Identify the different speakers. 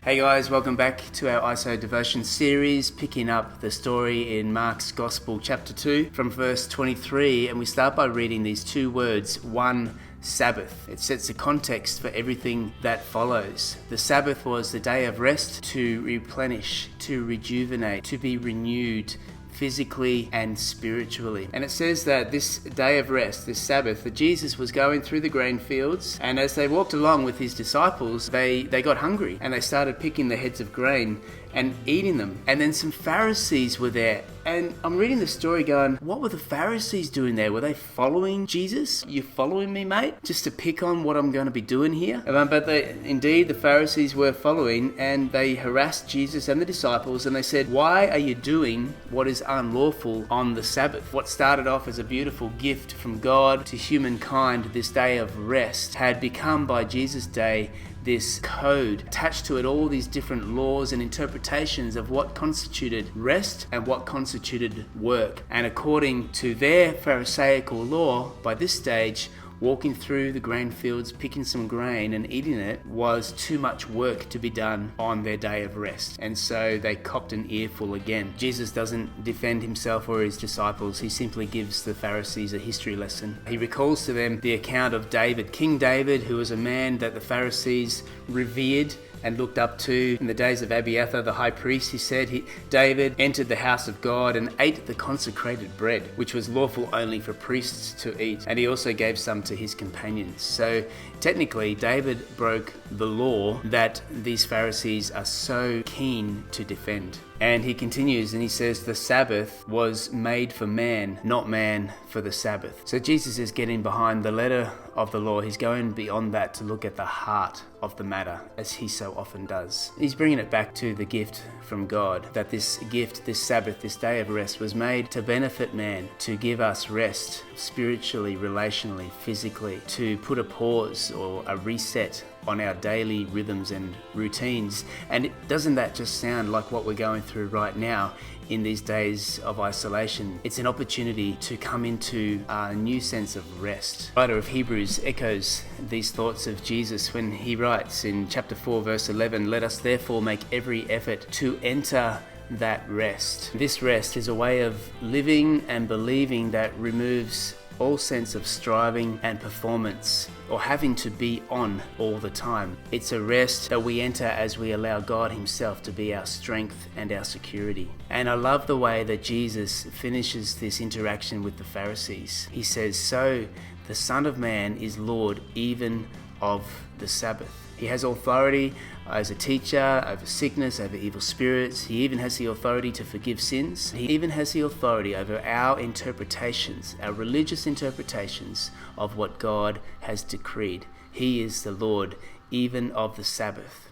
Speaker 1: Hey guys, welcome back to our IsoDevotion series, picking up the story in Mark's Gospel, chapter 2, from verse 23, and we start by reading these two words, one Sabbath. It sets the context for everything that follows. The Sabbath was the day of rest to replenish, to rejuvenate, to be renewed, physically and spiritually. And it says that this day of rest, this Sabbath, that Jesus was going through the grain fields, and as they walked along with his disciples, they got hungry and they started picking the heads of grain and eating them. And then some Pharisees were there. And I'm reading the story going, what were the Pharisees doing there? Were they following Jesus? You following me, mate? Just to pick on what I'm going to be doing here? But indeed, the Pharisees were following, and they harassed Jesus and the disciples, and they said, why are you doing what is unlawful on the Sabbath? What started off as a beautiful gift from God to humankind, this day of rest, had become by Jesus' day this code, attached to it all these different laws and interpretations of what constituted rest and what constituted work. And according to their Pharisaical law, by this stage, walking through the grain fields, picking some grain and eating it was too much work to be done on their day of rest. And so they copped an earful again. Jesus doesn't defend himself or his disciples. He simply gives the Pharisees a history lesson. He recalls to them the account of David, King David, who was a man that the Pharisees revered and looked up to. In the days of Abiathar, the high priest, he said, David entered the house of God and ate the consecrated bread, which was lawful only for priests to eat. And he also gave some to his companions. So technically, David broke the law that these Pharisees are so keen to defend. And he continues and he says, the Sabbath was made for man, not man for the Sabbath. So Jesus is getting behind the letter of the law. He's going beyond that to look at the heart of the matter, as he so often does. He's bringing it back to the gift from God, that this gift, this Sabbath, this day of rest was made to benefit man, to give us rest spiritually, relationally, physically, to put a pause or a reset on our daily rhythms and routines. And doesn't that just sound like what we're going through right now in these days of isolation? It's an opportunity to come into a new sense of rest. The writer of Hebrews echoes these thoughts of Jesus when he writes in chapter 4 verse 11, let us therefore make every effort to enter that rest. This rest is a way of living and believing that removes all sense of striving and performance or having to be on all the time. It's a rest that we enter as we allow God himself to be our strength and our security. And I love the way that Jesus finishes this interaction with the Pharisees. He says, so the Son of Man is Lord even of the Sabbath. He has authority as a teacher over sickness, over evil spirits. He even has the authority to forgive sins. He even has the authority over our interpretations, our religious interpretations of what God has decreed. He is the Lord even of the Sabbath.